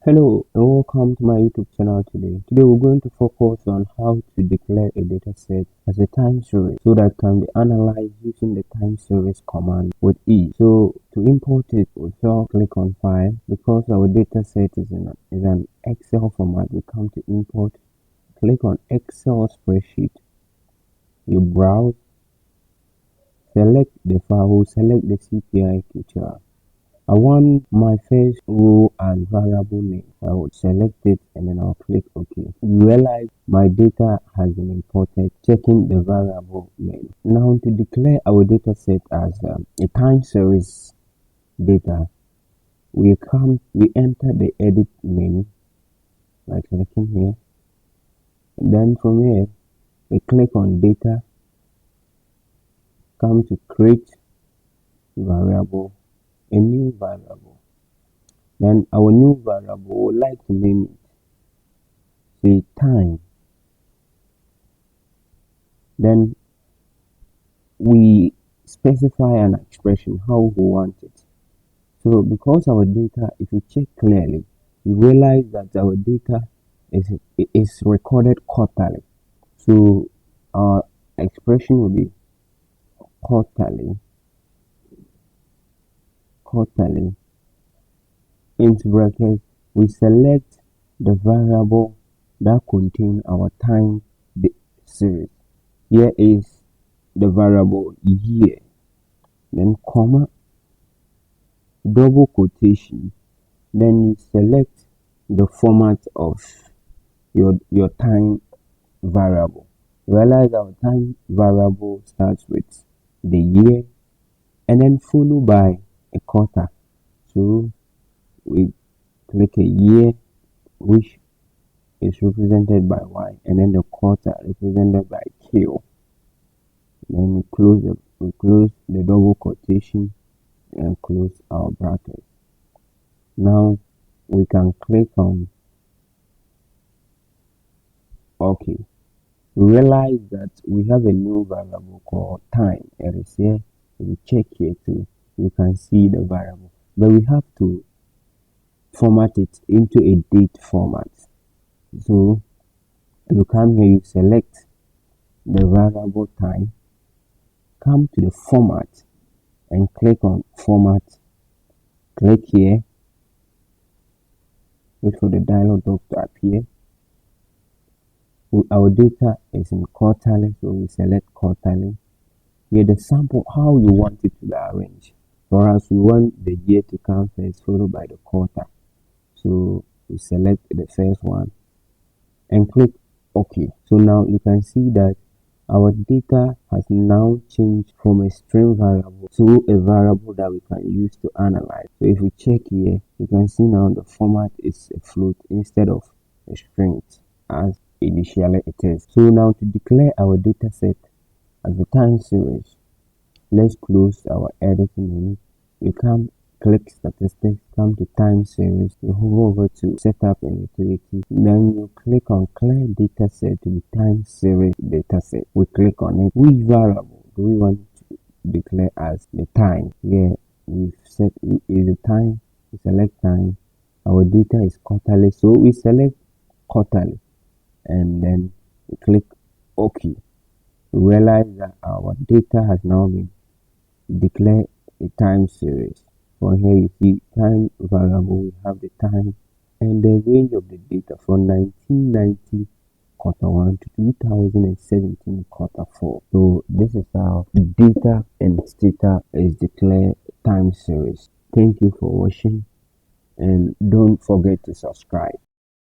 Hello and welcome to my YouTube channel today. Today we're going to focus on how to declare a dataset as a time series so that it can be analyzed using the time series command with ease. So to import it, we shall click on File. Because our dataset is in an Excel format, we come to Import, click on Excel Spreadsheet. You browse, select the file, select the CPI QTR. I want my first row as variable name. I would select it and then I'll click OK. You realize my data has been imported, checking the variable name. Now to declare our data set as a time series data, we enter the edit menu by clicking here. And then from here, we click on data, come to create variable, a new variable. Then our new variable, we would like to name it, say time. Then we specify an expression, how we want it. So because our data, if you check clearly, you realize that our data is recorded quarterly. So our expression will be quarterly, into brackets, we select the variable that contain our time series. Here is the variable year, then comma, double quotation, then you select the format of your time variable. Realize our time variable starts with the year and then followed by a quarter. So we click a year, which is represented by Y, and then the quarter represented by Q. Then we close the double quotation and close our bracket. Now we can click on OK. We realize that we have a new variable called time. It is here. If you check here too, you can see the variable, but we have to format it into a date format. So you come here, you select the variable time, come to the format and click on format, click here, wait for the dialog box to appear. Our data is in quarterly, so we select quarterly. Here the sample, how you want it to be arranged. For us, we want the year to come first, followed by the quarter. So we select the first one and click OK. So now you can see that our data has now changed from a string variable to a variable that we can use to analyze. So if we check here, you can see now the format is a float instead of a string as initially it is. So now to declare our data set as a time series, let's close our editing menu. You come click statistics, come to time series, you hover over to setup and utility, then you click on clear dataset to be time series dataset. We click on it. Which variable do we want to declare as the time? Here we've set is the time, we select time. Our data is quarterly, so we select quarterly and then we click OK. We realize that our data has now been declared a time series. For here you see time variable, we have the time and the range of the data from 1990 quarter 1 to 2017 quarter 4. So this is how data and data is declared time series. Thank you for watching and don't forget to subscribe.